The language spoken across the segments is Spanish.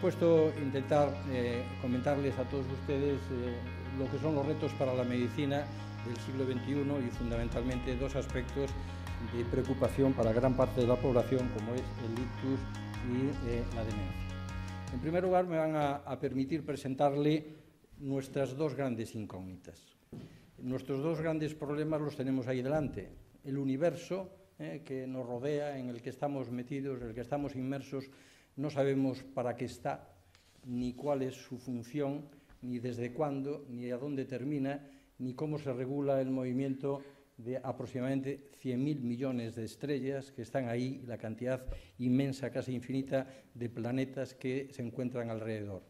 propuesto intentar comentarles a todos ustedes lo que son los retos para la medicina del siglo XXI y fundamentalmente dos aspectos de preocupación para gran parte de la población, como es el ictus y la demencia. En primer lugar, me van a permitir presentarle nuestras dos grandes incógnitas. Nuestros dos grandes problemas los tenemos ahí delante. El universo que nos rodea, en el que estamos metidos, en el que estamos inmersos, no sabemos para qué está, ni cuál es su función, ni desde cuándo, ni a dónde termina, ni cómo se regula el movimiento de aproximadamente 100.000 millones de estrellas que están ahí, la cantidad inmensa, casi infinita, de planetas que se encuentran alrededor.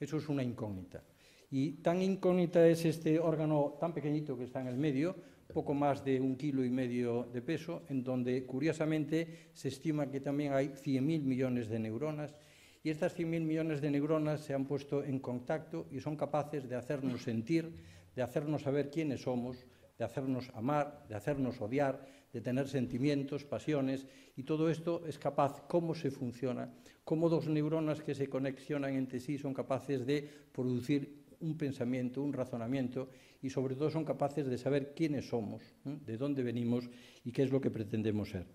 Eso es una incógnita. Y tan incógnita es este órgano tan pequeñito que está en el medio, poco más de 1,5 kilos de peso, en donde, curiosamente, se estima que también hay 100.000 millones de neuronas, y estas 100.000 millones de neuronas se han puesto en contacto y son capaces de hacernos sentir, de hacernos saber quiénes somos, de hacernos amar, de hacernos odiar, de tener sentimientos, pasiones, y todo esto es capaz, cómo se funciona, cómo dos neuronas que se conexionan entre sí son capaces de producir un pensamiento, un razonamiento, y sobre todo son capaces de saber quiénes somos, de dónde venimos y qué es lo que pretendemos ser.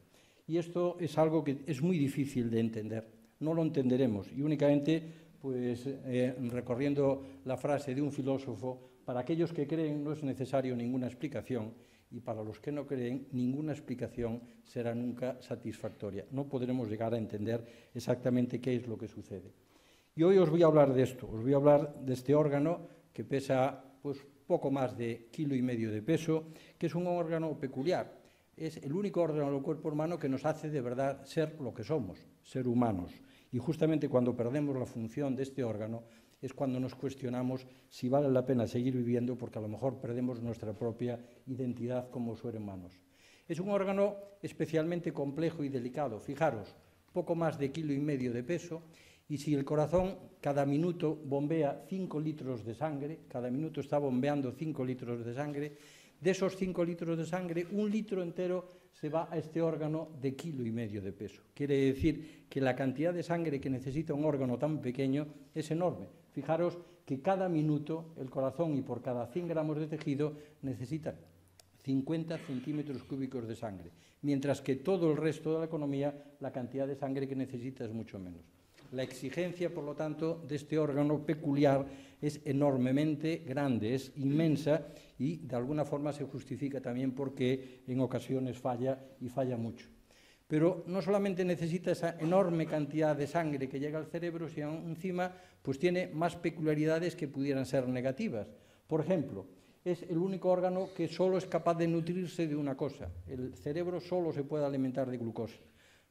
Y esto es algo que es muy difícil de entender, no lo entenderemos, y únicamente, pues, recorriendo la frase de un filósofo, para aquellos que creen no es necesario ninguna explicación, y para los que no creen, ninguna explicación será nunca satisfactoria. No podremos llegar a entender exactamente qué es lo que sucede. Y hoy os voy a hablar de esto, os voy a hablar de este órgano que pesa pues, poco más de 1,5 kilos de peso, que es un órgano peculiar. Es el único órgano del cuerpo humano que nos hace de verdad ser lo que somos, ser humanos. Y justamente cuando perdemos la función de este órgano es cuando nos cuestionamos si vale la pena seguir viviendo, porque a lo mejor perdemos nuestra propia identidad como seres humanos. Es un órgano especialmente complejo y delicado. Fijaros, poco más de 1,5 kilos de peso, y si el corazón cada minuto bombea 5 litros de sangre, cada minuto está bombeando 5 litros de sangre, de esos 5 litros de sangre, 1 litro entero se va a este órgano de 1,5 kilos de peso. Quiere decir que la cantidad de sangre que necesita un órgano tan pequeño es enorme. Fijaros que cada minuto el corazón, y por cada 100 gramos de tejido, necesita 50 centímetros cúbicos de sangre, mientras que todo el resto de la economía, la cantidad de sangre que necesita es mucho menos. La exigencia, por lo tanto, de este órgano peculiar es enormemente grande, es inmensa, y de alguna forma se justifica también porque en ocasiones falla, y falla mucho. Pero no solamente necesita esa enorme cantidad de sangre que llega al cerebro, sino encima pues tiene más peculiaridades que pudieran ser negativas. Por ejemplo, es el único órgano que solo es capaz de nutrirse de una cosa. El cerebro solo se puede alimentar de glucosa.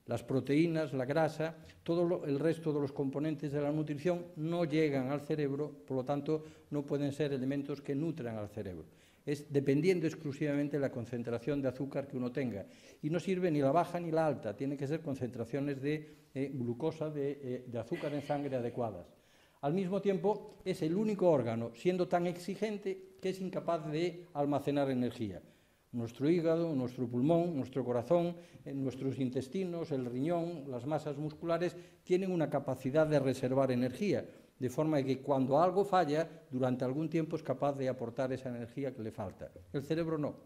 Las proteínas, la grasa, todo el resto de los componentes de la nutrición no llegan al cerebro, por lo tanto no pueden ser elementos que nutran al cerebro. Es dependiendo exclusivamente de la concentración de azúcar que uno tenga. Y no sirve ni la baja ni la alta, tiene que ser concentraciones de glucosa, de azúcar en sangre adecuadas. Al mismo tiempo, es el único órgano, siendo tan exigente, que es incapaz de almacenar energía. Nuestro hígado, nuestro pulmón, nuestro corazón, nuestros intestinos, el riñón, las masas musculares tienen una capacidad de reservar energía, de forma que cuando algo falla, durante algún tiempo es capaz de aportar esa energía que le falta. El cerebro no.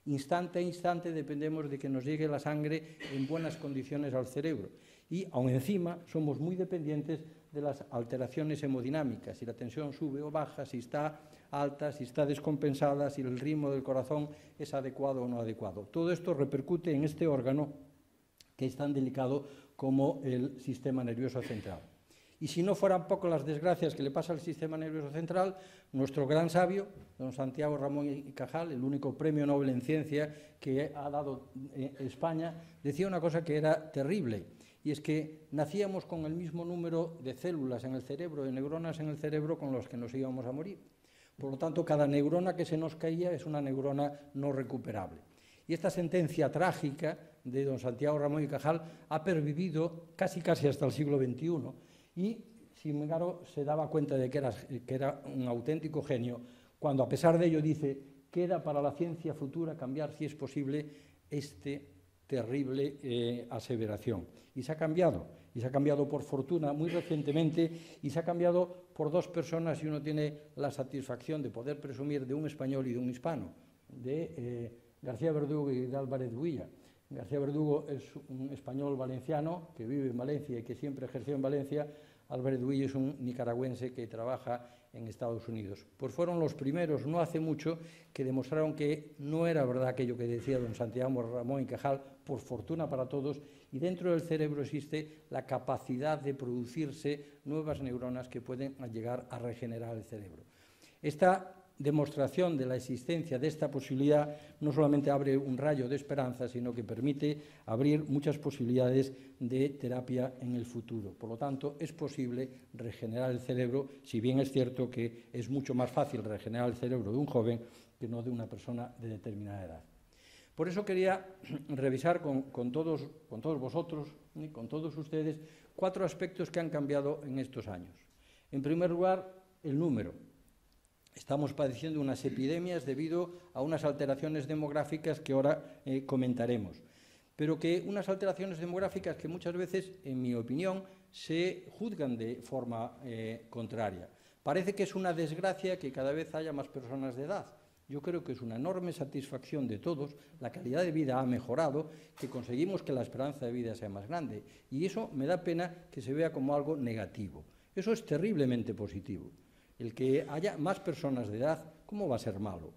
Instante a instante dependemos de que nos llegue la sangre en buenas condiciones al cerebro. Y aún encima somos muy dependientes de las alteraciones hemodinámicas, si la tensión sube o baja, si está alta, si está descompensada, si el ritmo del corazón es adecuado o no adecuado. Todo esto repercute en este órgano que es tan delicado como el sistema nervioso central. Y si no fueran poco las desgracias que le pasa al sistema nervioso central, nuestro gran sabio, don Santiago Ramón y Cajal, el único premio Nobel en ciencia que ha dado España, decía una cosa que era terrible, y es que nacíamos con el mismo número de células en el cerebro, de neuronas en el cerebro, con los que nos íbamos a morir. Por lo tanto, cada neurona que se nos caía es una neurona no recuperable. Y esta sentencia trágica de don Santiago Ramón y Cajal ha pervivido casi hasta el siglo XXI, y sin embargo se daba cuenta de que era un auténtico genio, cuando a pesar de ello dice: queda para la ciencia futura cambiar, si es posible, terrible aseveración. Y se ha cambiado. y se ha cambiado por fortuna muy recientemente, y se ha cambiado por dos personas, y uno tiene la satisfacción de poder presumir de un español y de un hispano, de García Verdugo y de Álvarez Builla. García Verdugo es un español valenciano que vive en Valencia y que siempre ejerció en Valencia. Álvarez Builla es un nicaragüense que trabaja en Estados Unidos. Pues fueron los primeros, no hace mucho, que demostraron que no era verdad aquello que decía don Santiago Ramón y Cajal, por fortuna para todos, y dentro del cerebro existe la capacidad de producirse nuevas neuronas que pueden llegar a regenerar el cerebro. Esta demostración de la existencia de esta posibilidad no solamente abre un rayo de esperanza, sino que permite abrir muchas posibilidades de terapia en el futuro. Por lo tanto, es posible regenerar el cerebro, si bien es cierto que es mucho más fácil regenerar el cerebro de un joven que no de una persona de determinada edad. Por eso quería revisar con todos vosotros, con todos ustedes, 4 aspectos que han cambiado en estos años. En primer lugar, el número. Estamos padeciendo unas epidemias debido a unas alteraciones demográficas que ahora comentaremos, pero que unas alteraciones demográficas que muchas veces, en mi opinión, se juzgan de forma contraria. Parece que es una desgracia que cada vez haya más personas de edad. Yo creo que es una enorme satisfacción de todos, la calidad de vida ha mejorado, que conseguimos que la esperanza de vida sea más grande, y eso me da pena que se vea como algo negativo. Eso es terriblemente positivo. El que haya más personas de edad, ¿cómo va a ser malo?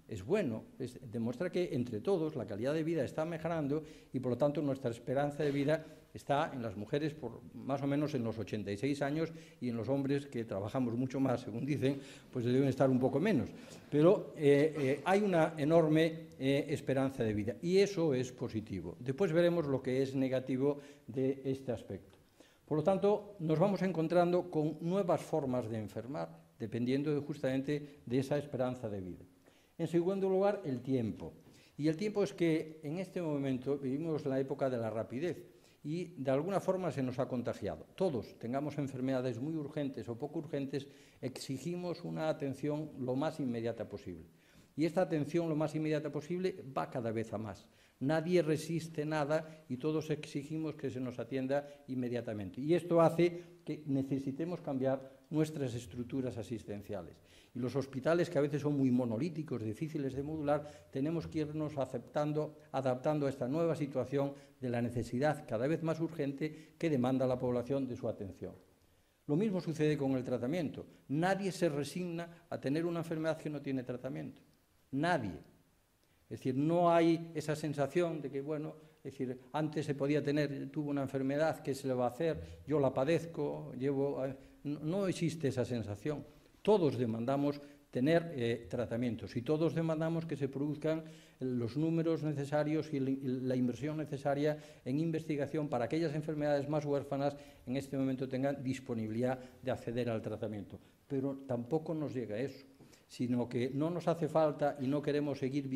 Es bueno, demuestra que entre todos la calidad de vida está mejorando y por lo tanto nuestra esperanza de vida está en las mujeres por más o menos en los 86 años y en los hombres, que trabajamos mucho más, según dicen, pues deben estar un poco menos. Pero hay una enorme esperanza de vida y eso es positivo. Después veremos lo que es negativo de este aspecto. Por lo tanto, nos vamos encontrando con nuevas formas de enfermar, dependiendo justamente de esa esperanza de vida. En segundo lugar, el tiempo. Y el tiempo es que en este momento vivimos la época de la rapidez y de alguna forma se nos ha contagiado. Todos, tengamos enfermedades muy urgentes o poco urgentes, exigimos una atención lo más inmediata posible. Y esta atención lo más inmediata posible va cada vez a más. Nadie resiste nada y todos exigimos que se nos atienda inmediatamente. Y esto hace que necesitemos cambiar nuestras estructuras asistenciales. Y los hospitales, que a veces son muy monolíticos, difíciles de modular, tenemos que irnos adaptando a esta nueva situación de la necesidad cada vez más urgente que demanda la población de su atención. Lo mismo sucede con el tratamiento. Nadie se resigna a tener una enfermedad que no tiene tratamiento. Nadie. Es decir, no hay esa sensación de que, bueno, es decir, antes se podía tuvo una enfermedad, ¿qué se le va a hacer? Yo la padezco, No existe esa sensación. Todos demandamos tener tratamientos y todos demandamos que se produzcan los números necesarios y la inversión necesaria en investigación para que aquellas enfermedades más huérfanas en este momento tengan disponibilidad de acceder al tratamiento. Pero tampoco nos llega a eso, sino que no nos hace falta y no queremos seguir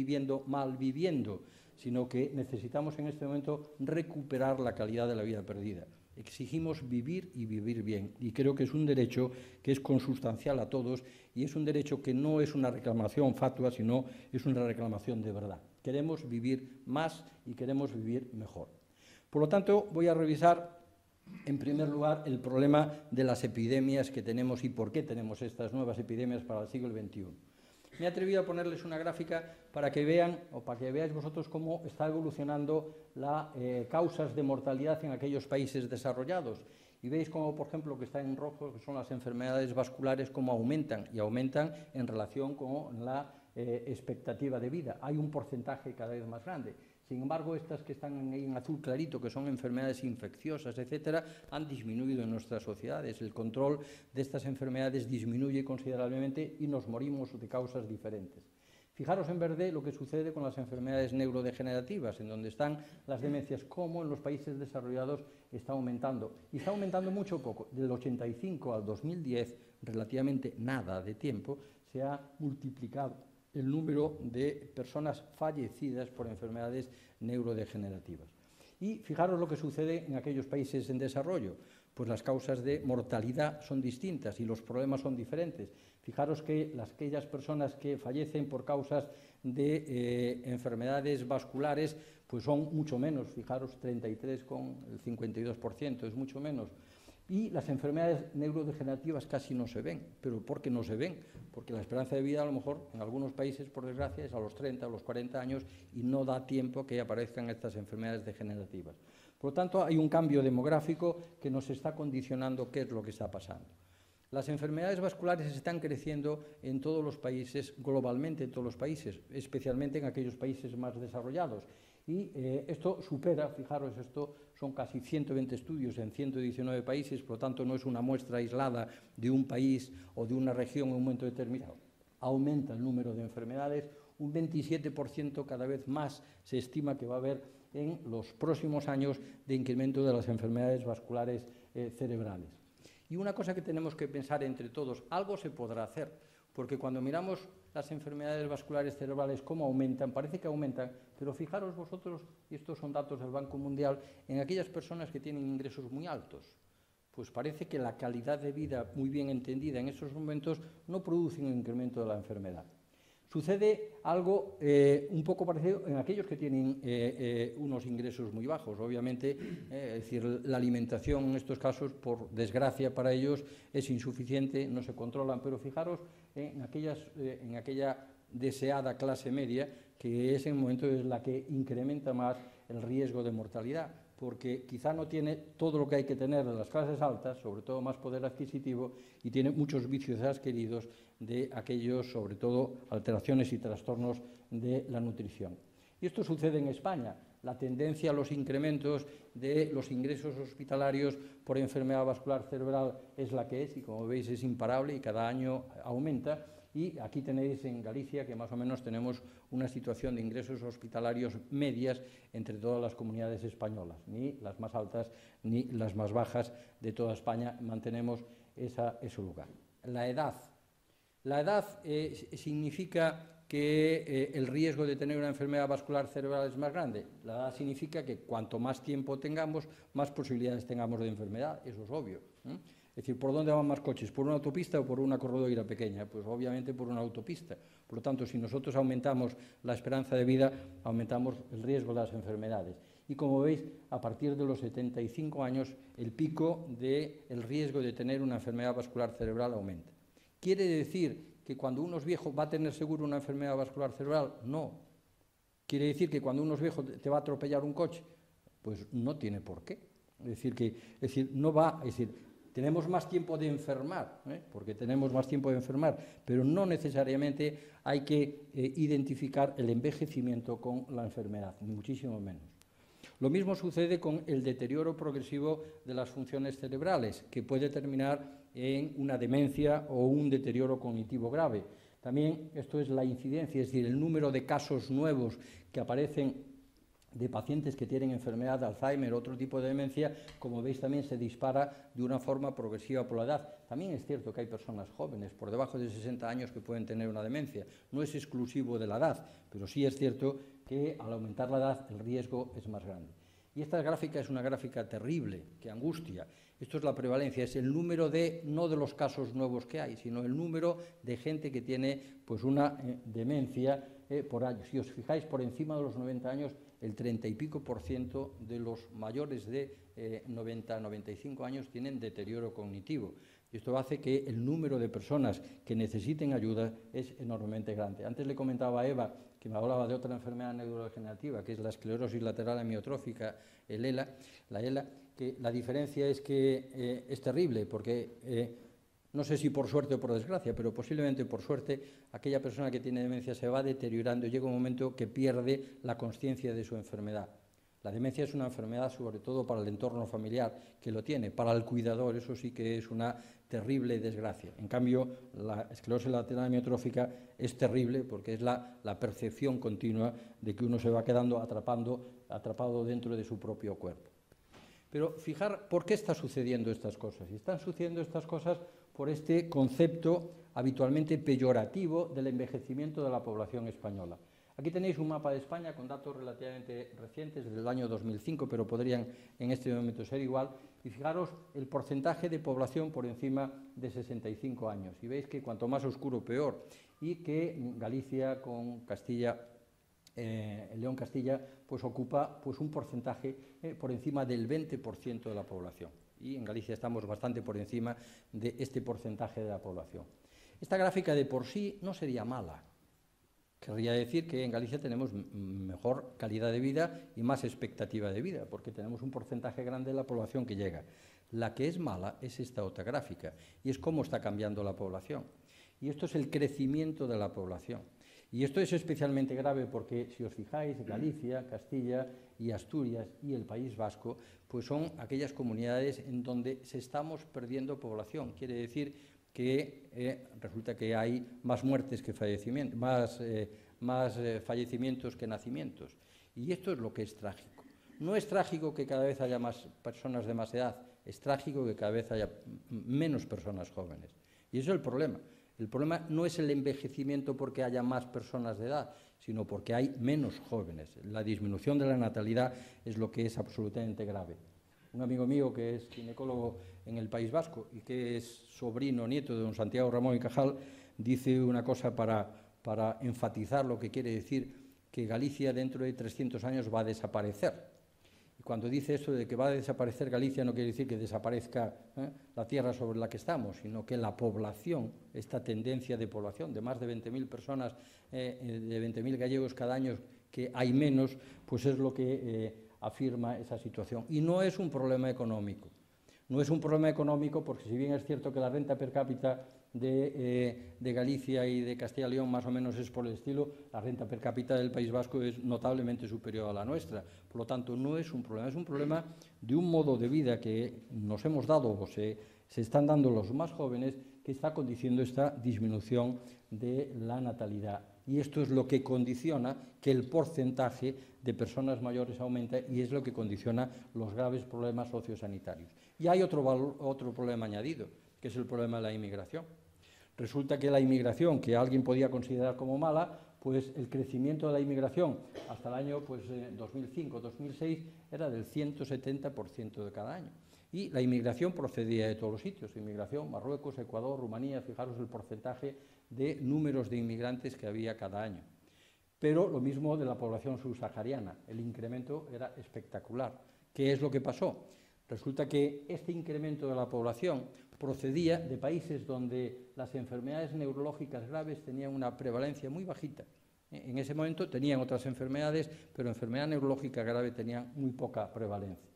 mal viviendo, sino que necesitamos en este momento recuperar la calidad de la vida perdida. Exigimos vivir y vivir bien, y creo que es un derecho que es consustancial a todos y es un derecho que no es una reclamación fatua, sino es una reclamación de verdad. Queremos vivir más y queremos vivir mejor. Por lo tanto, voy a revisar en primer lugar el problema de las epidemias que tenemos y por qué tenemos estas nuevas epidemias para el siglo XXI. Me he atrevido a ponerles una gráfica para que vean, o para que veáis vosotros cómo está evolucionando las causas de mortalidad en aquellos países desarrollados. Y veis cómo, por ejemplo, lo que está en rojo, que son las enfermedades vasculares, cómo aumentan, y aumentan en relación con la expectativa de vida. Hay un porcentaje cada vez más grande. Sin embargo, estas que están ahí en azul clarito, que son enfermedades infecciosas, etcétera, han disminuido en nuestras sociedades. El control de estas enfermedades disminuye considerablemente y nos morimos de causas diferentes. Fijaros en verde lo que sucede con las enfermedades neurodegenerativas, en donde están las demencias, cómo en los países desarrollados está aumentando. Y está aumentando mucho o poco. Del 85 al 2010, relativamente nada de tiempo, se ha multiplicado el número de personas fallecidas por enfermedades neurodegenerativas. Y fijaros lo que sucede en aquellos países en desarrollo. pues las causas de mortalidad son distintas y los problemas son diferentes. Fijaros que aquellas personas que fallecen por causas de enfermedades vasculares pues son mucho menos, fijaros, 33,52%, es mucho menos. Y las enfermedades neurodegenerativas casi no se ven. ¿Pero por qué no se ven? Porque la esperanza de vida, a lo mejor, en algunos países, por desgracia, es a los 30, a los 40 años y no da tiempo que aparezcan estas enfermedades degenerativas. Por lo tanto, hay un cambio demográfico que nos está condicionando qué es lo que está pasando. Las enfermedades vasculares están creciendo en todos los países, globalmente en todos los países, especialmente en aquellos países más desarrollados. Y esto supera, fijaros, esto son casi 120 estudios en 119 países, por lo tanto no es una muestra aislada de un país o de una región en un momento determinado. Aumenta el número de enfermedades, un 27% cada vez más se estima que va a haber en los próximos años de incremento de las enfermedades vasculares cerebrales. Y una cosa que tenemos que pensar entre todos, algo se podrá hacer, porque cuando miramos las enfermedades vasculares cerebrales, cómo aumentan, parece que aumentan, pero fijaros vosotros, y estos son datos del Banco Mundial, en aquellas personas que tienen ingresos muy altos, pues parece que la calidad de vida muy bien entendida en esos momentos no produce un incremento de la enfermedad. Sucede algo un poco parecido en aquellos que tienen unos ingresos muy bajos. Obviamente, es decir, la alimentación en estos casos, por desgracia para ellos, es insuficiente, no se controlan. Pero fijaros en aquella deseada clase media, que es en el momento en la que incrementa más el riesgo de mortalidad, porque quizá no tiene todo lo que hay que tener de las clases altas, sobre todo más poder adquisitivo, y tiene muchos vicios adquiridos de aquellos, sobre todo, alteraciones y trastornos de la nutrición. Y esto sucede en España. La tendencia a los incrementos de los ingresos hospitalarios por enfermedad vascular cerebral es la que es, y como veis es imparable y cada año aumenta. Y aquí tenéis en Galicia que más o menos tenemos una situación de ingresos hospitalarios medias entre todas las comunidades españolas. Ni las más altas ni las más bajas de toda España mantenemos ese lugar. La edad. La edad significa que el riesgo de tener una enfermedad vascular cerebral es más grande. La edad significa que cuanto más tiempo tengamos, más posibilidades tengamos de enfermedad. Eso es obvio. Es decir, ¿por dónde van más coches? ¿Por una autopista o por una corredera pequeña? Pues obviamente por una autopista. Por lo tanto, si nosotros aumentamos la esperanza de vida, aumentamos el riesgo de las enfermedades. Y como veis, a partir de los 75 años, el pico del riesgo de tener una enfermedad vascular cerebral aumenta. ¿Quiere decir que cuando uno es viejo va a tener seguro una enfermedad vascular cerebral? No. ¿Quiere decir que cuando uno es viejo te va a atropellar un coche? Pues no tiene por qué. No va, tenemos más tiempo de enfermar, porque tenemos más tiempo de enfermar, pero no necesariamente hay que identificar el envejecimiento con la enfermedad, ni muchísimo menos. Lo mismo sucede con el deterioro progresivo de las funciones cerebrales, que puede terminar en una demencia o un deterioro cognitivo grave. También esto es la incidencia, es decir, el número de casos nuevos que aparecen de pacientes que tienen enfermedad de Alzheimer o otro tipo de demencia, como veis también se dispara de una forma progresiva por la edad. También es cierto que hay personas jóvenes, por debajo de 60 años, que pueden tener una demencia. No es exclusivo de la edad, pero sí es cierto que al aumentar la edad el riesgo es más grande. Y esta gráfica es una gráfica terrible, que angustia. Esto es la prevalencia, es el número no de los casos nuevos que hay, sino el número de gente que tiene pues, una demencia por año. Si os fijáis, por encima de los 90 años, el 30 y pico % de los mayores de 90-95 años tienen deterioro cognitivo. Y esto hace que el número de personas que necesiten ayuda es enormemente grande. Antes le comentaba a Eva, que me hablaba de otra enfermedad neurodegenerativa, que es la esclerosis lateral amiotrófica, la ELA, que la diferencia es que es terrible, porque no sé si por suerte o por desgracia, pero posiblemente por suerte, aquella persona que tiene demencia se va deteriorando y llega un momento que pierde la consciencia de su enfermedad. La demencia es una enfermedad sobre todo para el entorno familiar que lo tiene, para el cuidador eso sí que es una terrible desgracia. En cambio, la esclerosis lateral amiotrófica es terrible porque es la percepción continua de que uno se va quedando atrapado dentro de su propio cuerpo. Pero fijar por qué están sucediendo estas cosas. Y están sucediendo estas cosas por este concepto habitualmente peyorativo del envejecimiento de la población española. Aquí tenéis un mapa de España con datos relativamente recientes, desde el año 2005, pero podrían en este momento ser igual. Y fijaros el porcentaje de población por encima de 65 años. Y veis que cuanto más oscuro, peor. Y que Galicia con Castilla, León Castilla, pues ocupa pues un porcentaje por encima del 20% de la población. Y en Galicia estamos bastante por encima de este porcentaje de la población. Esta gráfica de por sí no sería mala. Querría decir que en Galicia tenemos mejor calidad de vida y más expectativa de vida, porque tenemos un porcentaje grande de la población que llega. La que es mala es esta otra gráfica, y es cómo está cambiando la población. Y esto es el crecimiento de la población. Y esto es especialmente grave porque, si os fijáis, Galicia, Castilla y Asturias y el País Vasco, pues son aquellas comunidades en donde se estamos perdiendo población. Quiere decir que resulta que hay más muertes que fallecimientos, más fallecimientos que nacimientos. Y esto es lo que es trágico. No es trágico que cada vez haya más personas de más edad, es trágico que cada vez haya menos personas jóvenes. Y eso es el problema. El problema no es el envejecimiento porque haya más personas de edad, sino porque hay menos jóvenes. La disminución de la natalidad es lo que es absolutamente grave. Un amigo mío que es ginecólogo en el País Vasco y que es sobrino, nieto de don Santiago Ramón y Cajal, dice una cosa para enfatizar lo que quiere decir que Galicia dentro de 300 años va a desaparecer. Y cuando dice esto de que va a desaparecer Galicia no quiere decir que desaparezca la tierra sobre la que estamos, sino que la población, esta tendencia de población de más de 20.000 personas, de 20.000 gallegos cada año que hay menos, pues es lo que afirma esa situación. Y no es un problema económico. No es un problema económico porque, si bien es cierto que la renta per cápita de Galicia y de Castilla y León más o menos es por el estilo, la renta per cápita del País Vasco es notablemente superior a la nuestra. Por lo tanto, no es un problema de un modo de vida que nos hemos dado o se están dando los más jóvenes, que está condicionando esta disminución de la natalidad. Y esto es lo que condiciona que el porcentaje de personas mayores aumente y es lo que condiciona los graves problemas sociosanitarios. Y hay otro problema añadido, que es el problema de la inmigración. Resulta que la inmigración, que alguien podía considerar como mala, pues el crecimiento de la inmigración hasta el año 2005-2006 era del 170% de cada año. Y la inmigración procedía de todos los sitios, inmigración, Marruecos, Ecuador, Rumanía, fijaros el porcentaje de números de inmigrantes que había cada año. Pero lo mismo de la población subsahariana, el incremento era espectacular. ¿Qué es lo que pasó? Resulta que este incremento de la población procedía de países donde las enfermedades neurológicas graves tenían una prevalencia muy bajita. En ese momento tenían otras enfermedades, pero enfermedad neurológica grave tenían muy poca prevalencia.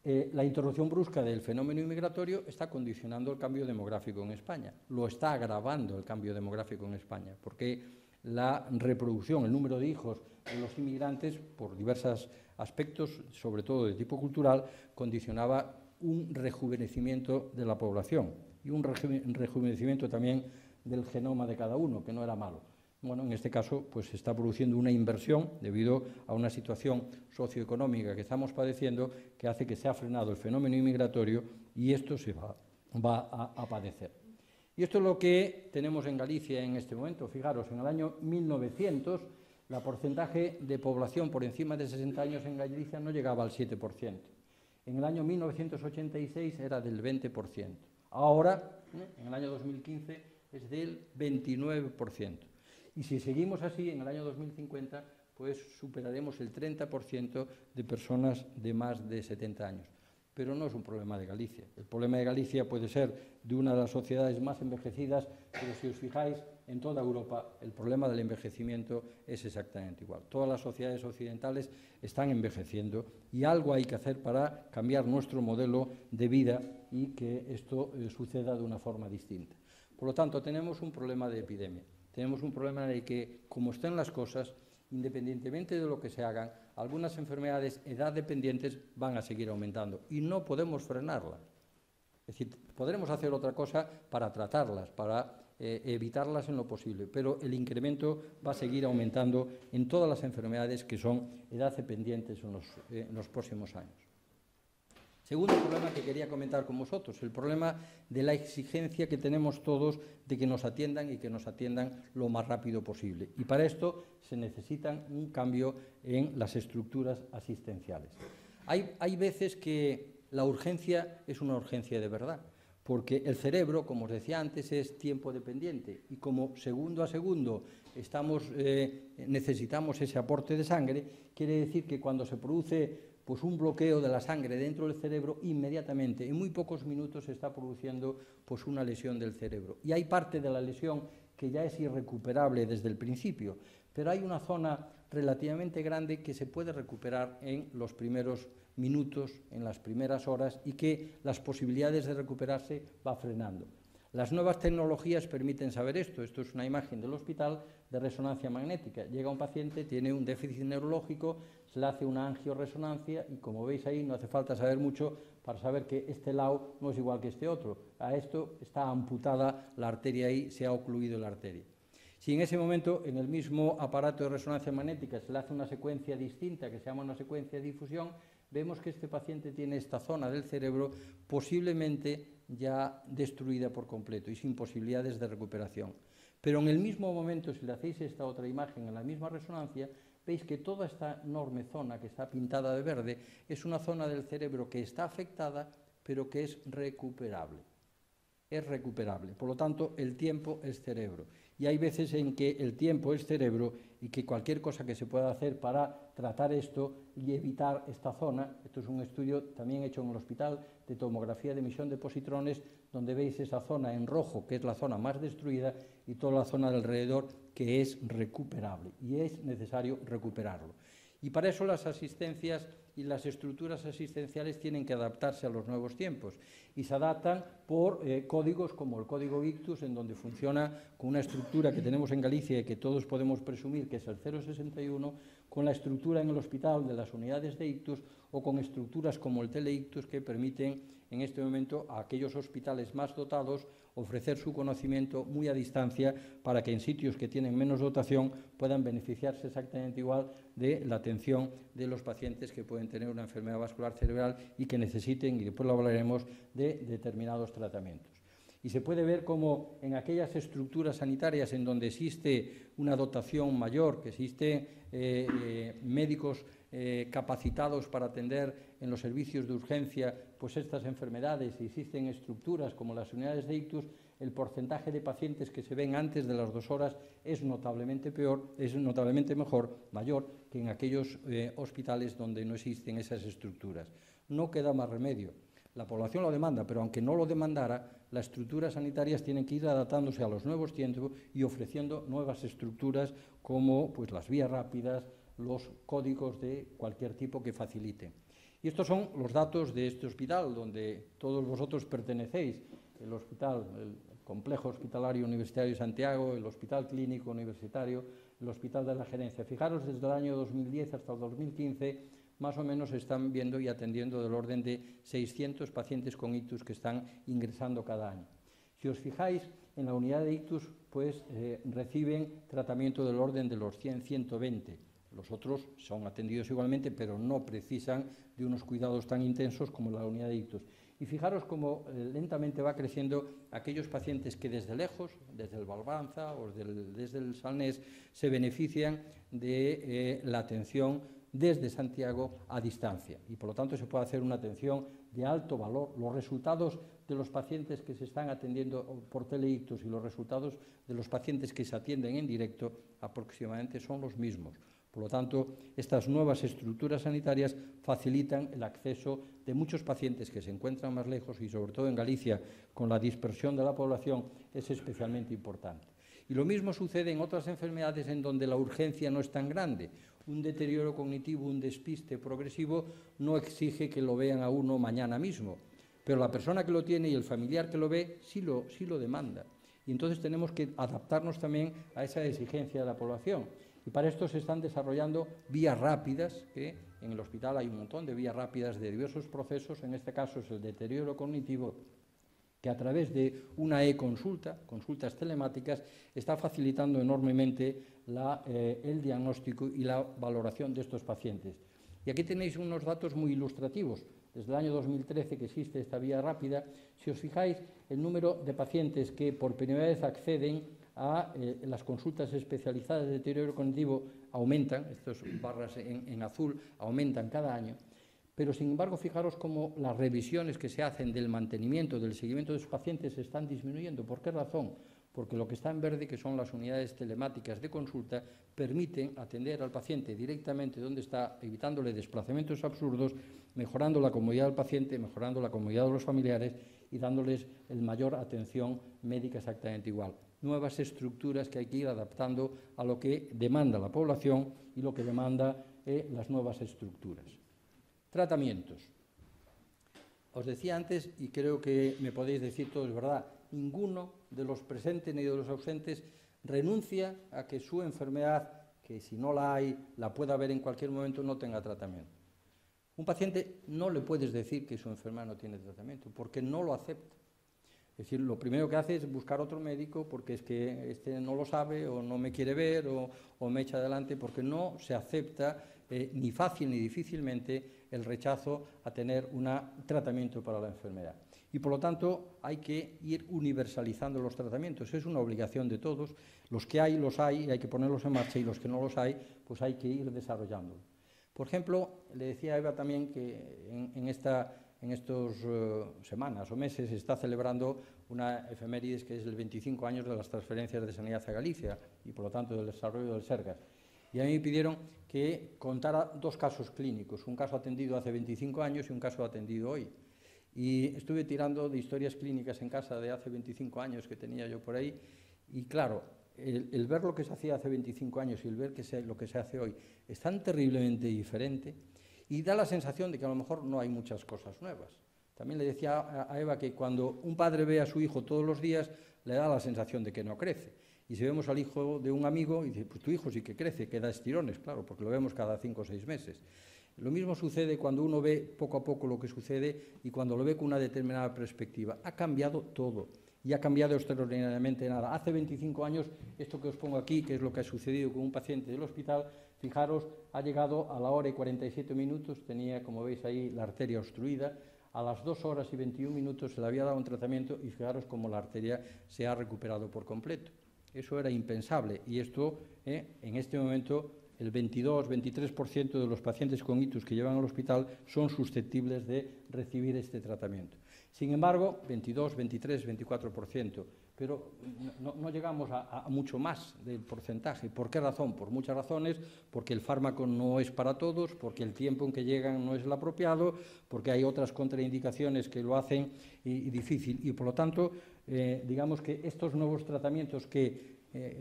La interrupción brusca del fenómeno inmigratorio está condicionando el cambio demográfico en España. Lo está agravando el cambio demográfico en España, porque la reproducción, el número de hijos de los inmigrantes, por diversos aspectos, sobre todo de tipo cultural, condicionaba un rejuvenecimiento de la población y un rejuvenecimiento también del genoma de cada uno, que no era malo. Bueno, en este caso, pues se está produciendo una inversión debido a una situación socioeconómica que estamos padeciendo que hace que se ha frenado el fenómeno inmigratorio y esto se va a padecer. Y esto es lo que tenemos en Galicia en este momento. Fijaros, en el año 1900, el porcentaje de población por encima de 60 años en Galicia no llegaba al 7%. En el año 1986 era del 20%. Ahora, en el año 2015, es del 29%. Y si seguimos así, en el año 2050, pues superaremos el 30% de personas de más de 70 años. Pero no es un problema de Galicia. El problema de Galicia puede ser de una de las sociedades más envejecidas, pero si os fijáis, en toda Europa el problema del envejecimiento es exactamente igual. Todas las sociedades occidentales están envejeciendo y algo hay que hacer para cambiar nuestro modelo de vida y que esto suceda de una forma distinta. Por lo tanto, tenemos un problema de epidemia. Tenemos un problema de que, como están las cosas, independientemente de lo que se hagan, algunas enfermedades edad dependientes van a seguir aumentando y no podemos frenarlas. Es decir, podremos hacer otra cosa para tratarlas, para evitarlas en lo posible, pero el incremento va a seguir aumentando en todas las enfermedades que son edad dependientes en los próximos años. Segundo problema que quería comentar con vosotros, el problema de la exigencia que tenemos todos de que nos atiendan y que nos atiendan lo más rápido posible. Y para esto se necesita un cambio en las estructuras asistenciales. Hay veces que la urgencia es una urgencia de verdad, porque el cerebro, como os decía antes, es tiempo dependiente y como segundo a segundo necesitamos ese aporte de sangre, quiere decir que cuando se produce pues un bloqueo de la sangre dentro del cerebro, inmediatamente, en muy pocos minutos, se está produciendo pues una lesión del cerebro. Y hay parte de la lesión que ya es irrecuperable desde el principio, pero hay una zona relativamente grande que se puede recuperar en los primeros minutos, en las primeras horas, y que las posibilidades de recuperarse va frenando. Las nuevas tecnologías permiten saber esto. Esto es una imagen del hospital de resonancia magnética. Llega un paciente, tiene un déficit neurológico, se le hace una angioresonancia y, como veis ahí, no hace falta saber mucho para saber que este lado no es igual que este otro. A esto está amputada la arteria ahí, se ha ocluido la arteria. Si en ese momento, en el mismo aparato de resonancia magnética, se le hace una secuencia distinta, que se llama una secuencia de difusión, vemos que este paciente tiene esta zona del cerebro posiblemente ya destruida por completo y sin posibilidades de recuperación. Pero en el mismo momento, si le hacéis esta otra imagen en la misma resonancia, veis que toda esta enorme zona que está pintada de verde es una zona del cerebro que está afectada, pero que es recuperable. Es recuperable. Por lo tanto, el tiempo es cerebro. Y hay veces en que el tiempo es cerebro y que cualquier cosa que se pueda hacer para tratar esto y evitar esta zona, esto es un estudio también hecho en el hospital de tomografía de emisión de positrones, donde veis esa zona en rojo, que es la zona más destruida, y toda la zona de alrededor que es recuperable, y es necesario recuperarlo. Y para eso las asistencias y las estructuras asistenciales tienen que adaptarse a los nuevos tiempos y se adaptan por códigos como el código Ictus, en donde funciona con una estructura que tenemos en Galicia y que todos podemos presumir que es el 061, con la estructura en el hospital de las unidades de Ictus o con estructuras como el Tele-Ictus, que permiten en este momento a aquellos hospitales más dotados ofrecer su conocimiento muy a distancia para que en sitios que tienen menos dotación puedan beneficiarse exactamente igual de la atención de los pacientes que pueden tener una enfermedad vascular cerebral y que necesiten, y después lo hablaremos, de determinados tratamientos. Y se puede ver cómo en aquellas estructuras sanitarias en donde existe una dotación mayor, que existen médicos capacitados para atender en los servicios de urgencia pues estas enfermedades, y existen estructuras como las unidades de ictus, el porcentaje de pacientes que se ven antes de las 2 horas es notablemente mejor, mayor que en aquellos hospitales donde no existen esas estructuras. No queda más remedio. La población lo demanda, pero aunque no lo demandara, las estructuras sanitarias tienen que ir adaptándose a los nuevos tiempos y ofreciendo nuevas estructuras como pues, las vías rápidas, los códigos de cualquier tipo que faciliten. Y estos son los datos de este hospital, donde todos vosotros pertenecéis, el hospital, el Complejo Hospitalario Universitario de Santiago, el Hospital Clínico Universitario, el Hospital de la Gerencia. Fijaros, desde el año 2010 hasta el 2015, más o menos están viendo y atendiendo del orden de 600 pacientes con ictus que están ingresando cada año. Si os fijáis, en la unidad de ictus pues, reciben tratamiento del orden de los 100-120. Los otros son atendidos igualmente, pero no precisan de unos cuidados tan intensos como la unidad de ictus. Y fijaros cómo lentamente va creciendo aquellos pacientes que desde lejos, desde el Valbanza o desde el Salnés, se benefician de la atención desde Santiago a distancia. Y por lo tanto se puede hacer una atención de alto valor. Los resultados de los pacientes que se están atendiendo por teleictus y los resultados de los pacientes que se atienden en directo aproximadamente son los mismos. Por lo tanto, estas nuevas estructuras sanitarias facilitan el acceso de muchos pacientes que se encuentran más lejos y, sobre todo en Galicia, con la dispersión de la población, es especialmente importante. Y lo mismo sucede en otras enfermedades en donde la urgencia no es tan grande. Un deterioro cognitivo, un despiste progresivo, no exige que lo vean a uno mañana mismo, pero la persona que lo tiene y el familiar que lo ve sí lo demanda. Y entonces tenemos que adaptarnos también a esa exigencia de la población. Y para esto se están desarrollando vías rápidas, que en el hospital hay un montón de vías rápidas de diversos procesos, en este caso es el deterioro cognitivo, que a través de una e-consulta, consultas telemáticas, está facilitando enormemente el diagnóstico y la valoración de estos pacientes. Y aquí tenéis unos datos muy ilustrativos. desde el año 2013 que existe esta vía rápida, si os fijáis, el número de pacientes que por primera vez acceden a las consultas especializadas de deterioro cognitivo aumentan, estas barras en azul aumentan cada año, pero sin embargo fijaros cómo las revisiones que se hacen del mantenimiento, del seguimiento de esos pacientes están disminuyendo. ¿Por qué razón? Porque lo que está en verde, que son las unidades telemáticas de consulta, permiten atender al paciente directamente donde está, evitándole desplazamientos absurdos, mejorando la comodidad del paciente, mejorando la comodidad de los familiares y dándoles el mayor atención médica exactamente igual. Nuevas estructuras que hay que ir adaptando a lo que demanda la población y lo que demanda las nuevas estructuras. Tratamientos. Os decía antes, y creo que me podéis decir todo es verdad, ninguno de los presentes ni de los ausentes renuncia a que su enfermedad, que si no la hay, la pueda haber en cualquier momento, no tenga tratamiento. Un paciente no le puedes decir que su enfermedad no tiene tratamiento, porque no lo acepta. Es decir, lo primero que hace es buscar otro médico porque es que este no lo sabe o no me quiere ver o me echa adelante, porque no se acepta ni fácil ni difícilmente el rechazo a tener un tratamiento para la enfermedad. Y por lo tanto hay que ir universalizando los tratamientos. Es una obligación de todos. Los que hay, los hay, y hay que ponerlos en marcha, y los que no los hay, pues hay que ir desarrollándolos. Por ejemplo, le decía a Eva también que en estas semanas o meses se está celebrando una efemérides que es el 25 años de las transferencias de sanidad a Galicia y por lo tanto del desarrollo del Sergas. Y a mí me pidieron que contara dos casos clínicos, un caso atendido hace 25 años y un caso atendido hoy. Y estuve tirando de historias clínicas en casa de hace 25 años que tenía yo por ahí y claro, el ver lo que se hacía hace 25 años y el ver lo que se hace hoy es tan terriblemente diferente y da la sensación de que a lo mejor no hay muchas cosas nuevas. También le decía a Eva que cuando un padre ve a su hijo todos los días le da la sensación de que no crece. Y si vemos al hijo de un amigo y dice, pues tu hijo sí que crece, que da estirones, claro, porque lo vemos cada 5 o 6 meses. Lo mismo sucede cuando uno ve poco a poco lo que sucede y cuando lo ve con una determinada perspectiva. Ha cambiado todo y ha cambiado extraordinariamente nada. Hace 25 años, esto que os pongo aquí, que es lo que ha sucedido con un paciente del hospital, fijaros, ha llegado a la hora y 47 minutos, tenía, como veis ahí, la arteria obstruida. A las 2 horas y 21 minutos se le había dado un tratamiento y fijaros cómo la arteria se ha recuperado por completo. Eso era impensable y esto, en este momento, el 22-23% de los pacientes con ictus que llevan al hospital son susceptibles de recibir este tratamiento. Sin embargo, 22, 23, 24%, pero no llegamos a mucho más del porcentaje. ¿Por qué razón? Por muchas razones, porque el fármaco no es para todos, porque el tiempo en que llegan no es el apropiado, porque hay otras contraindicaciones que lo hacen difícil y, por lo tanto, digamos que estos nuevos tratamientos que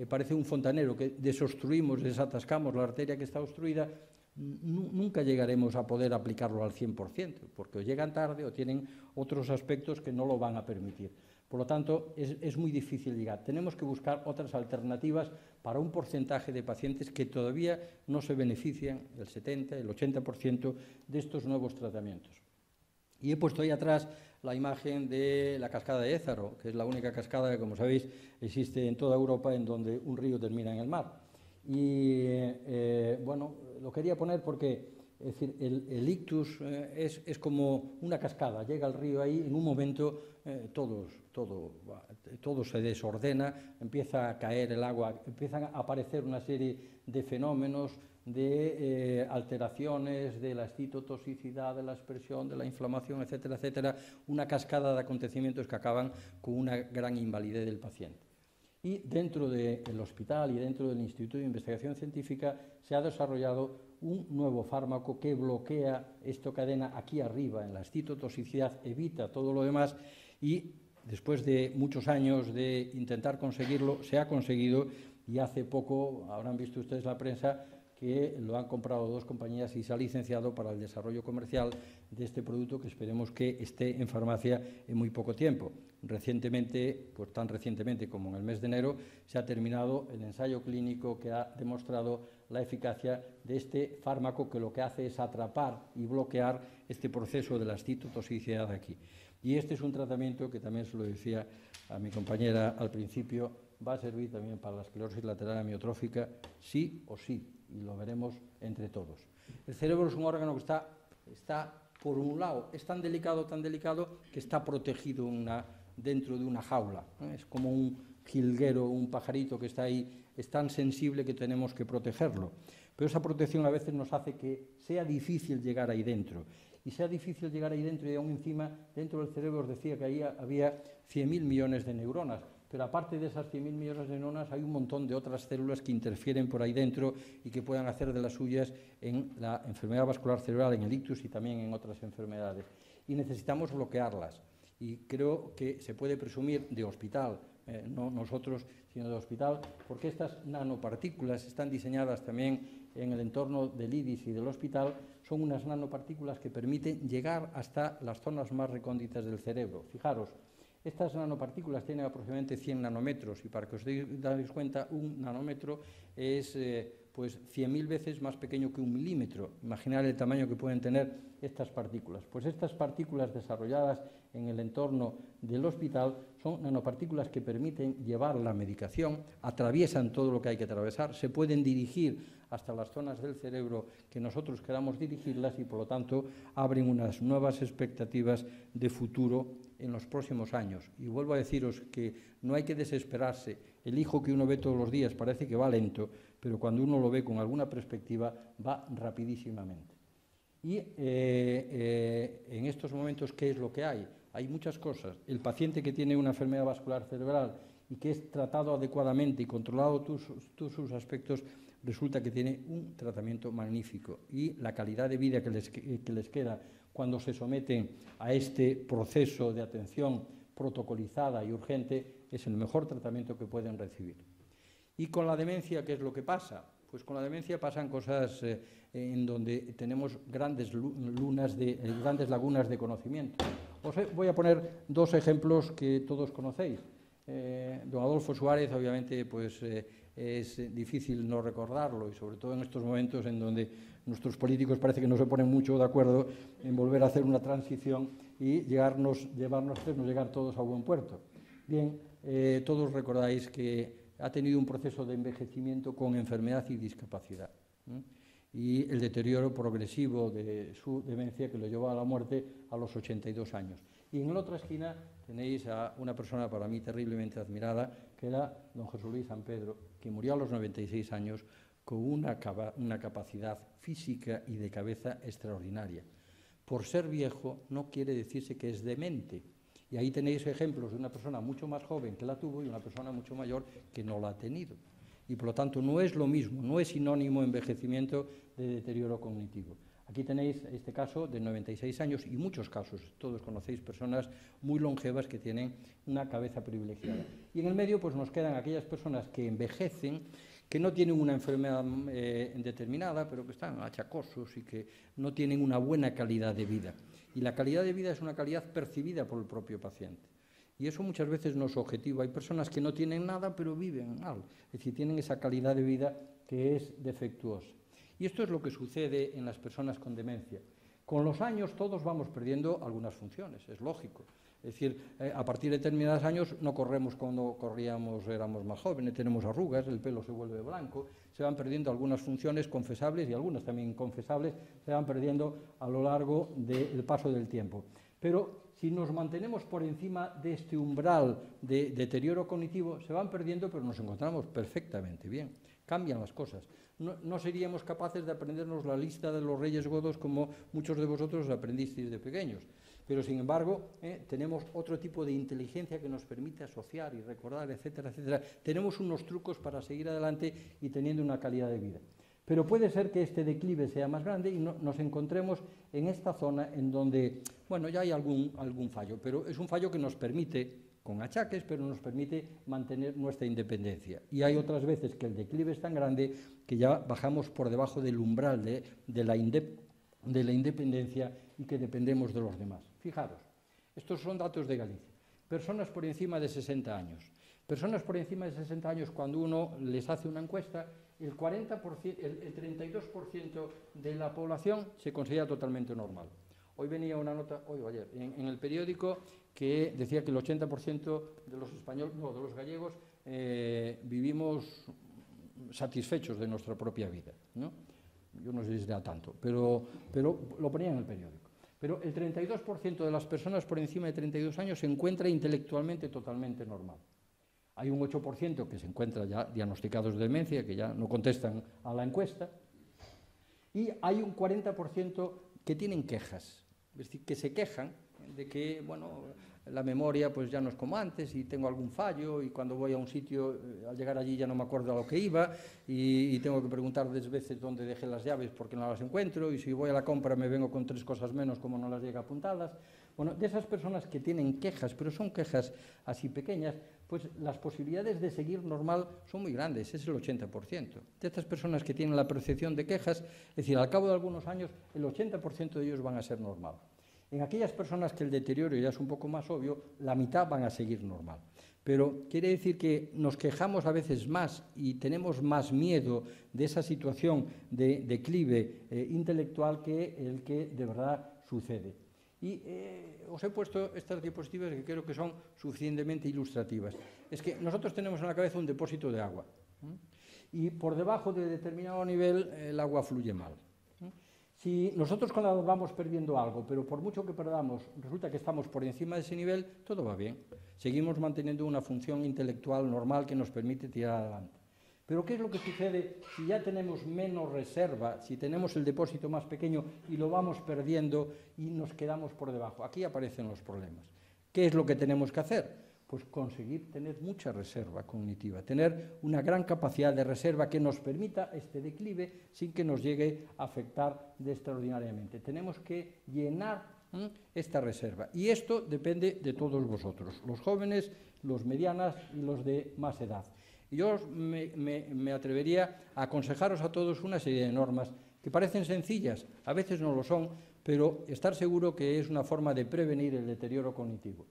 parece un fontanero, que desobstruimos, desatascamos la arteria que está obstruida, nunca llegaremos a poder aplicarlo al 100%, porque o llegan tarde o tienen otros aspectos que no lo van a permitir. Por lo tanto, es muy difícil llegar. Tenemos que buscar otras alternativas para un porcentaje de pacientes que todavía no se benefician, el 70, el 80% de estos nuevos tratamientos. Y he puesto ahí atrás la imagen de la cascada de Ézaro, que es la única cascada que, como sabéis, existe en toda Europa en donde un río termina en el mar. Y, bueno, lo quería poner porque es decir, el ictus es como una cascada, llega al río ahí, en un momento todo se desordena, empieza a caer el agua, empiezan a aparecer una serie de fenómenos, de alteraciones de la citotoxicidad, de la expresión, de la inflamación, etcétera, etcétera, una cascada de acontecimientos que acaban con una gran invalidez del paciente. Y dentro del hospital y dentro del Instituto de Investigación Científica se ha desarrollado un nuevo fármaco que bloquea esta cadena aquí arriba en la citotoxicidad, evita todo lo demás y después de muchos años de intentar conseguirlo, se ha conseguido y hace poco, habrán visto ustedes la prensa, que lo han comprado 2 compañías y se ha licenciado para el desarrollo comercial de este producto que esperemos que esté en farmacia en muy poco tiempo. Recientemente, pues tan recientemente como en el mes de enero, se ha terminado el ensayo clínico que ha demostrado la eficacia de este fármaco que lo que hace es atrapar y bloquear este proceso de la citotoxicidad aquí. Y este es un tratamiento que también se lo decía a mi compañera al principio, va a servir también para la esclerosis lateral amiotrófica, sí o sí, y lo veremos entre todos. El cerebro es un órgano que está por un lado, es tan delicado, que está protegido dentro de una jaula, ¿no? Es como un jilguero, un pajarito que está ahí, es tan sensible que tenemos que protegerlo. Pero esa protección a veces nos hace que sea difícil llegar ahí dentro. Y sea difícil llegar ahí dentro, y aún encima, dentro del cerebro os decía que ahí había 100.000 millones de neuronas. Pero aparte de esas 100.000 millones de neuronas, hay un montón de otras células que interfieren por ahí dentro y que puedan hacer de las suyas en la enfermedad vascular cerebral, en el ictus y también en otras enfermedades. Y necesitamos bloquearlas. Y creo que se puede presumir de hospital, no nosotros, sino de hospital, porque estas nanopartículas están diseñadas también en el entorno del IDIS y del hospital. Son unas nanopartículas que permiten llegar hasta las zonas más recónditas del cerebro. Fijaros, estas nanopartículas tienen aproximadamente 100 nanómetros y para que os dais cuenta, un nanómetro es pues 100.000 veces más pequeño que un milímetro. Imaginar el tamaño que pueden tener estas partículas. Pues estas partículas desarrolladas en el entorno del hospital son nanopartículas que permiten llevar la medicación, atraviesan todo lo que hay que atravesar, se pueden dirigir hasta las zonas del cerebro que nosotros queramos dirigirlas y, por lo tanto, abren unas nuevas expectativas de futuro en los próximos años. Y vuelvo a deciros que no hay que desesperarse. El hijo que uno ve todos los días parece que va lento, pero cuando uno lo ve con alguna perspectiva va rapidísimamente. Y en estos momentos, ¿qué es lo que hay? Hay muchas cosas. El paciente que tiene una enfermedad vascular cerebral y que es tratado adecuadamente y controlado todos sus aspectos, resulta que tiene un tratamiento magnífico. Y la calidad de vida que les queda cuando se someten a este proceso de atención protocolizada y urgente es el mejor tratamiento que pueden recibir. Y con la demencia, ¿qué es lo que pasa? Pues con la demencia pasan cosas en donde tenemos grandes lagunas de conocimiento. Os voy a poner dos ejemplos que todos conocéis. Don Adolfo Suárez, obviamente, pues es difícil no recordarlo, y sobre todo en estos momentos en donde nuestros políticos parece que no se ponen mucho de acuerdo en volver a hacer una transición y llevarnos llegar todos a buen puerto. Bien, todos recordáis que ha tenido un proceso de envejecimiento con enfermedad y discapacidad, ¿eh? Y el deterioro progresivo de su demencia que lo llevó a la muerte a los 82 años. Y en la otra esquina tenéis a una persona para mí terriblemente admirada, que era don José Luis San Pedro, que murió a los 96 años con una capacidad física y de cabeza extraordinaria. Por ser viejo no quiere decirse que es demente. Y ahí tenéis ejemplos de una persona mucho más joven que la tuvo y una persona mucho mayor que no la ha tenido. Y por lo tanto no es lo mismo, no es sinónimo envejecimiento de deterioro cognitivo. Aquí tenéis este caso de 96 años y muchos casos, todos conocéis personas muy longevas que tienen una cabeza privilegiada. Y en el medio pues nos quedan aquellas personas que envejecen, que no tienen una enfermedad determinada, pero que están achacosos y que no tienen una buena calidad de vida. Y la calidad de vida es una calidad percibida por el propio paciente. Y eso muchas veces no es objetivo. Hay personas que no tienen nada, pero viven mal. Es decir, tienen esa calidad de vida que es defectuosa. Y esto es lo que sucede en las personas con demencia. Con los años todos vamos perdiendo algunas funciones, es lógico. Es decir, a partir de determinados años no corremos cuando corríamos, éramos más jóvenes, tenemos arrugas, el pelo se vuelve blanco, se van perdiendo algunas funciones confesables y algunas también inconfesables, se van perdiendo a lo largo del paso del tiempo. Pero si nos mantenemos por encima de este umbral de deterioro cognitivo, se van perdiendo, pero nos encontramos perfectamente bien. Cambian las cosas. No seríamos capaces de aprendernos la lista de los reyes godos como muchos de vosotros aprendisteis de pequeños. Pero, sin embargo, tenemos otro tipo de inteligencia que nos permite asociar y recordar, etcétera, etcétera. Tenemos unos trucos para seguir adelante y teniendo una calidad de vida. Pero puede ser que este declive sea más grande y nos encontremos en esta zona en donde, bueno, ya hay algún fallo, pero es un fallo que nos permite, con achaques, pero nos permite mantener nuestra independencia. Y hay otras veces que el declive es tan grande que ya bajamos por debajo del umbral de la independencia y que dependemos de los demás. Fijaros, estos son datos de Galicia. Personas por encima de 60 años. Personas por encima de 60 años, cuando uno les hace una encuesta, el 32% de la población se considera totalmente normal. Hoy venía una nota, ayer, en el periódico que decía que el 80% de los españoles, no, de los gallegos, vivimos satisfechos de nuestra propia vida, ¿no? Yo no sé si será tanto, pero lo ponía en el periódico. Pero el 32% de las personas por encima de 32 años se encuentra intelectualmente totalmente normal. Hay un 8% que se encuentra ya diagnosticados de demencia, que ya no contestan a la encuesta, y hay un 40% que tienen quejas, es decir, que se quejan de que, bueno, la memoria pues ya no es como antes y tengo algún fallo y cuando voy a un sitio, al llegar allí ya no me acuerdo a lo que iba y tengo que preguntar 10 veces dónde dejé las llaves porque no las encuentro y si voy a la compra me vengo con 3 cosas menos como no las llega apuntadas. Bueno, de esas personas que tienen quejas, pero son quejas así pequeñas, pues las posibilidades de seguir normal son muy grandes, es el 80%. De estas personas que tienen la percepción de quejas, es decir, al cabo de algunos años, el 80% de ellos van a ser normal. En aquellas personas que el deterioro ya es un poco más obvio, la mitad van a seguir normal. Pero quiere decir que nos quejamos a veces más y tenemos más miedo de esa situación de declive intelectual que el que de verdad sucede. Y os he puesto estas diapositivas que creo que son suficientemente ilustrativas. Es que nosotros tenemos en la cabeza un depósito de agua y por debajo de determinado nivel el agua fluye mal. Si nosotros cuando vamos perdiendo algo, pero por mucho que perdamos, resulta que estamos por encima de ese nivel, todo va bien. Seguimos manteniendo una función intelectual normal que nos permite tirar adelante. Pero ¿qué es lo que sucede si ya tenemos menos reserva, si tenemos el depósito más pequeño y lo vamos perdiendo y nos quedamos por debajo? Aquí aparecen los problemas. ¿Qué es lo que tenemos que hacer? Pues conseguir tener mucha reserva cognitiva, tener una gran capacidad de reserva que nos permita este declive sin que nos llegue a afectar extraordinariamente. Tenemos que llenar esta reserva y esto depende de todos vosotros, los jóvenes, los medianas y los de más edad. Y yo me atrevería a aconsejaros a todos una serie de normas que parecen sencillas, a veces no lo son, pero estar seguro que es una forma de prevenir el deterioro cognitivo.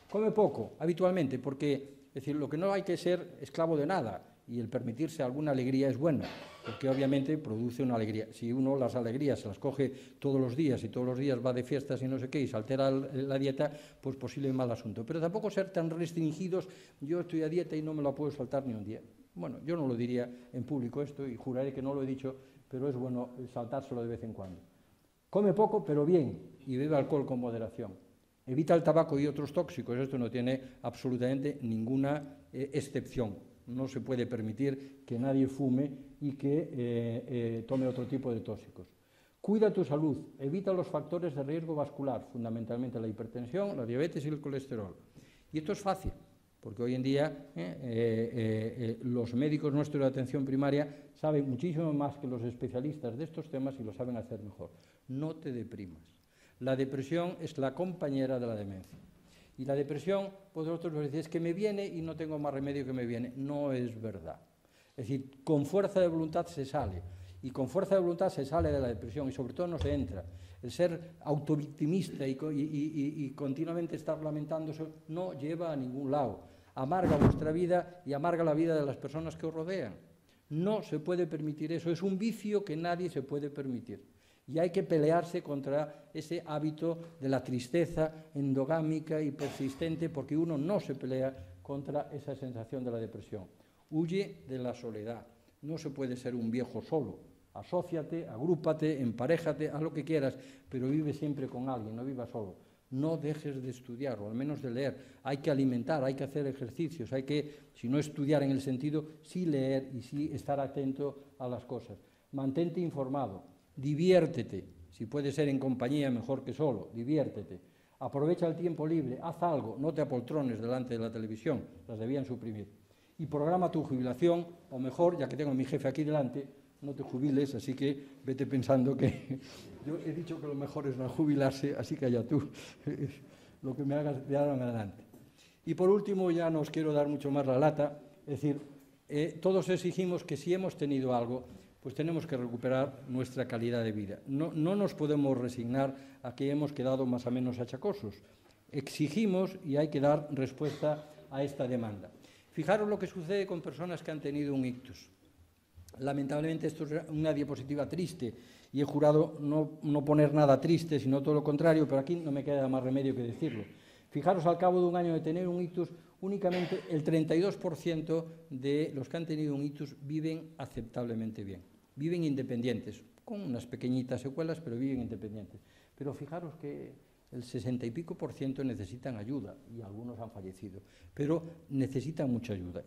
Come poco, habitualmente, porque es decir, lo que no hay que ser esclavo de nada y el permitirse alguna alegría es bueno, porque obviamente produce una alegría. Si uno las alegrías se las coge todos los días y todos los días va de fiestas y no sé qué y se altera la dieta, pues posible mal asunto. Pero tampoco ser tan restringidos, yo estoy a dieta y no me la puedo saltar ni un día. Bueno, yo no lo diría en público esto y juraré que no lo he dicho, pero es bueno saltárselo de vez en cuando. Come poco, pero bien, y bebe alcohol con moderación. Evita el tabaco y otros tóxicos, esto no tiene absolutamente ninguna excepción. No se puede permitir que nadie fume y que tome otro tipo de tóxicos. Cuida tu salud, evita los factores de riesgo vascular, fundamentalmente la hipertensión, la diabetes y el colesterol. Y esto es fácil, porque hoy en día los médicos nuestros de atención primaria saben muchísimo más que los especialistas de estos temas y lo saben hacer mejor. No te deprimas. La depresión es la compañera de la demencia. Y la depresión, pues vosotros decís, es que me viene y no tengo más remedio que me viene. No es verdad. Es decir, con fuerza de voluntad se sale. Y con fuerza de voluntad se sale de la depresión y sobre todo no se entra. El ser autovictimista y continuamente estar lamentándose no lleva a ningún lado. Amarga vuestra vida y amarga la vida de las personas que os rodean. No se puede permitir eso. Es un vicio que nadie se puede permitir. Y hay que pelearse contra ese hábito de la tristeza endogámica y persistente, porque uno no se pelea contra esa sensación de la depresión. Huye de la soledad. No se puede ser un viejo solo. Asóciate, agrúpate, emparéjate, haz lo que quieras, pero vive siempre con alguien, no vivas solo. No dejes de estudiar, o al menos de leer. Hay que alimentar, hay que hacer ejercicios, hay que, si no estudiar en el sentido, sí leer y sí estar atento a las cosas. Mantente informado. Diviértete, si puede ser en compañía mejor que solo, diviértete. Aprovecha el tiempo libre, haz algo, no te apoltrones delante de la televisión, las debían suprimir. Y programa tu jubilación, o mejor, ya que tengo a mi jefe aquí delante, no te jubiles, así que vete pensando que yo he dicho que lo mejor es no jubilarse, así que allá tú, lo que me hagas de ahora en adelante. Y por último, ya no os quiero dar mucho más la lata, es decir, todos exigimos que si hemos tenido algo, pues tenemos que recuperar nuestra calidad de vida. No nos podemos resignar a que hemos quedado más o menos achacosos. Exigimos y hay que dar respuesta a esta demanda. Fijaros lo que sucede con personas que han tenido un ictus. Lamentablemente esto es una diapositiva triste y he jurado no poner nada triste, sino todo lo contrario, pero aquí no me queda más remedio que decirlo. Fijaros, al cabo de un año de tener un ictus, únicamente el 32% de los que han tenido un ictus viven aceptablemente bien. Viven independientes, con unas pequeñitas secuelas, pero viven independientes. Pero fijaros que el 60 y pico % necesitan ayuda y algunos han fallecido, pero necesitan mucha ayuda.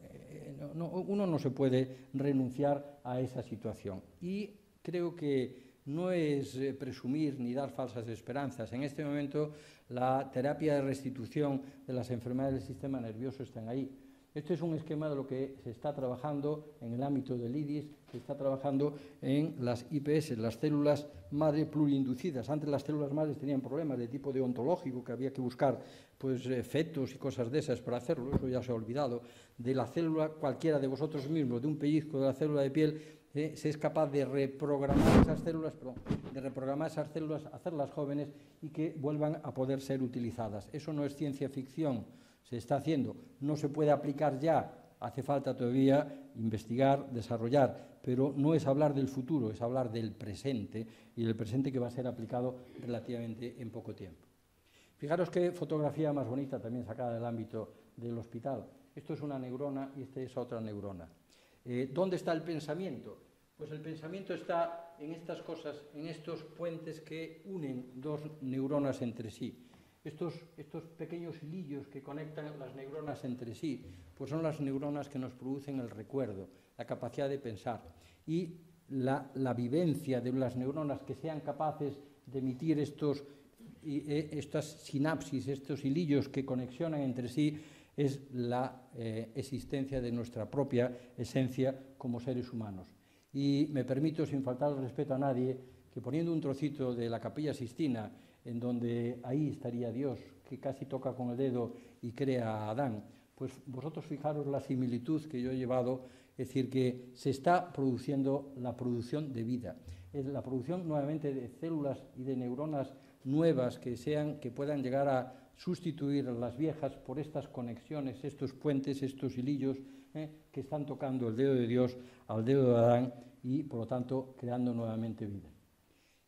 Uno no se puede renunciar a esa situación y creo que no es presumir ni dar falsas esperanzas. En este momento la terapia de restitución de las enfermedades del sistema nervioso están ahí. Este es un esquema de lo que se está trabajando en el ámbito del IDIS, se está trabajando en las IPS, las células madre plurinducidas. Antes las células madres tenían problemas de tipo deontológico, que había que buscar pues, fetos y cosas de esas para hacerlo, eso ya se ha olvidado. De la célula, cualquiera de vosotros mismos, de un pellizco de la célula de piel, se es capaz de reprogramar esas células, hacerlas jóvenes y que vuelvan a poder ser utilizadas. Eso no es ciencia ficción. Se está haciendo, no se puede aplicar ya, hace falta todavía investigar, desarrollar, pero no es hablar del futuro, es hablar del presente y del presente que va a ser aplicado relativamente en poco tiempo. Fijaros qué fotografía más bonita también sacada del ámbito del hospital. Esto es una neurona y esta es otra neurona. ¿Dónde está el pensamiento? Pues el pensamiento está en estas cosas, en estos puentes que unen dos neuronas entre sí. Estos pequeños hilillos que conectan las neuronas entre sí, pues son las neuronas que nos producen el recuerdo, la capacidad de pensar. Y la vivencia de las neuronas que sean capaces de emitir estas sinapsis, estos hilillos que conexionan entre sí, es la existencia de nuestra propia esencia como seres humanos. Y me permito, sin faltar el respeto a nadie, que poniendo un trocito de la Capilla Sixtina, en donde ahí estaría Dios, que casi toca con el dedo y crea a Adán, pues vosotros fijaros la similitud que yo he llevado, es decir, que se está produciendo la producción de vida, es la producción nuevamente de células y de neuronas nuevas que puedan llegar a sustituir a las viejas por estas conexiones, estos puentes, estos hilillos que están tocando el dedo de Dios al dedo de Adán y, por lo tanto, creando nuevamente vida.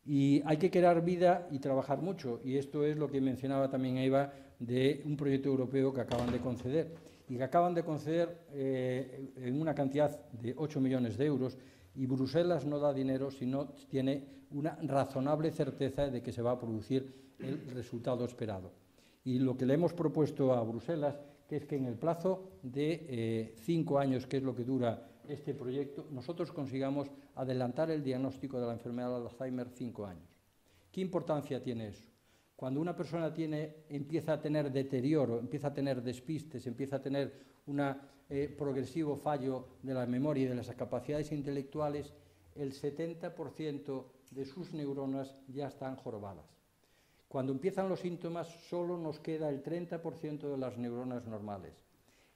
Y hay que crear vida y trabajar mucho, y esto es lo que mencionaba también Eva de un proyecto europeo que acaban de conceder, y que acaban de conceder en una cantidad de 8 millones de euros, y Bruselas no da dinero si no tiene una razonable certeza de que se va a producir el resultado esperado. Y lo que le hemos propuesto a Bruselas, que es que en el plazo de 5 años, que es lo que dura este proyecto, nosotros consigamos adelantar el diagnóstico de la enfermedad de Alzheimer 5 años. ¿Qué importancia tiene eso? Cuando una persona empieza a tener deterioro, empieza a tener despistes, empieza a tener un progresivo fallo de la memoria y de las capacidades intelectuales, el 70% de sus neuronas ya están jorobadas. Cuando empiezan los síntomas, solo nos queda el 30% de las neuronas normales.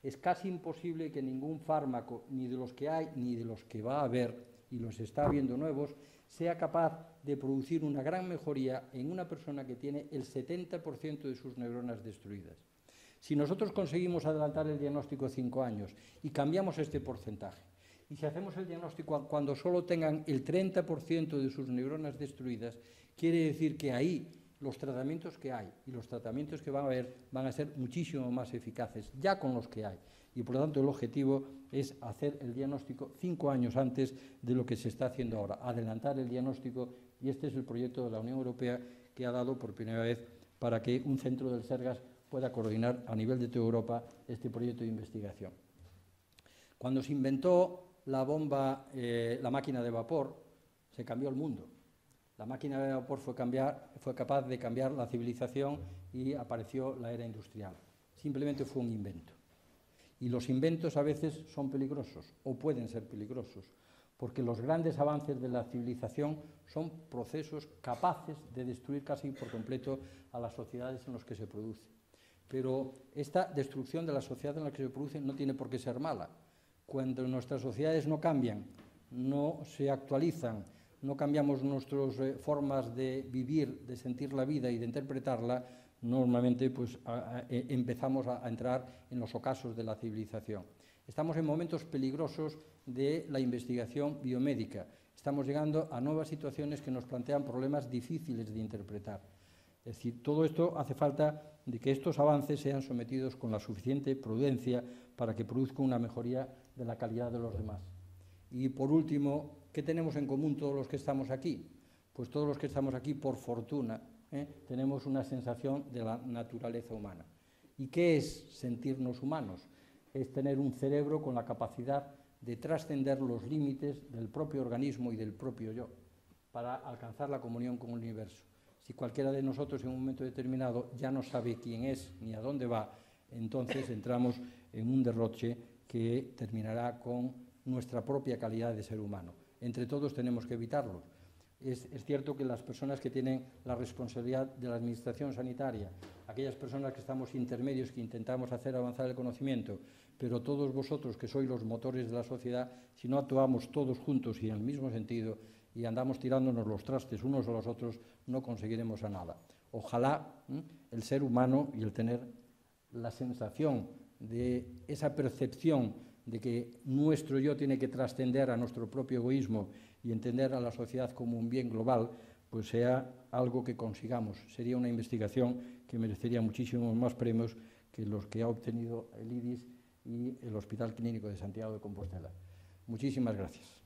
Es casi imposible que ningún fármaco, ni de los que hay, ni de los que va a haber, y los está habiendo nuevos, sea capaz de producir una gran mejoría en una persona que tiene el 70% de sus neuronas destruidas. Si nosotros conseguimos adelantar el diagnóstico 5 años y cambiamos este porcentaje, y si hacemos el diagnóstico cuando solo tengan el 30% de sus neuronas destruidas, quiere decir que ahí los tratamientos que hay y los tratamientos que van a haber van a ser muchísimo más eficaces ya con los que hay. Y por lo tanto el objetivo es hacer el diagnóstico 5 años antes de lo que se está haciendo ahora, adelantar el diagnóstico, y este es el proyecto de la Unión Europea que ha dado por primera vez para que un centro del Sergas pueda coordinar a nivel de toda Europa este proyecto de investigación. Cuando se inventó la máquina de vapor, se cambió el mundo. La máquina de vapor fue capaz de cambiar la civilización y apareció la era industrial. Simplemente fue un invento. Y los inventos a veces son peligrosos, o pueden ser peligrosos, porque los grandes avances de la civilización son procesos capaces de destruir casi por completo a las sociedades en las que se produce. Pero esta destrucción de la sociedad en la que se produce no tiene por qué ser mala. Cuando nuestras sociedades no cambian, no se actualizan, no cambiamos nuestras formas de vivir, de sentir la vida y de interpretarla, normalmente pues, empezamos a entrar en los ocasos de la civilización. Estamos en momentos peligrosos de la investigación biomédica. Estamos llegando a nuevas situaciones que nos plantean problemas difíciles de interpretar. Es decir, todo esto hace falta de que estos avances sean sometidos con la suficiente prudencia para que produzca una mejoría de la calidad de los demás. Y por último, ¿qué tenemos en común todos los que estamos aquí? Pues todos los que estamos aquí, por fortuna, tenemos una sensación de la naturaleza humana. ¿Y qué es sentirnos humanos? Es tener un cerebro con la capacidad de trascender los límites del propio organismo y del propio yo, para alcanzar la comunión con el universo. Si cualquiera de nosotros en un momento determinado ya no sabe quién es ni a dónde va, entonces entramos en un derroche que terminará con nuestra propia calidad de ser humano. Entre todos tenemos que evitarlo. Es cierto que las personas que tienen la responsabilidad de la administración sanitaria, aquellas personas que estamos intermedios, que intentamos hacer avanzar el conocimiento, pero todos vosotros que sois los motores de la sociedad, si no actuamos todos juntos y en el mismo sentido y andamos tirándonos los trastes unos a los otros, no conseguiremos a nada. Ojalá el ser humano y el tener la sensación de esa percepción de que nuestro yo tiene que trascender a nuestro propio egoísmo y entender a la sociedad como un bien global, pues sea algo que consigamos. Sería una investigación que merecería muchísimos más premios que los que ha obtenido el IDIS y el Hospital Clínico de Santiago de Compostela. Muchísimas gracias.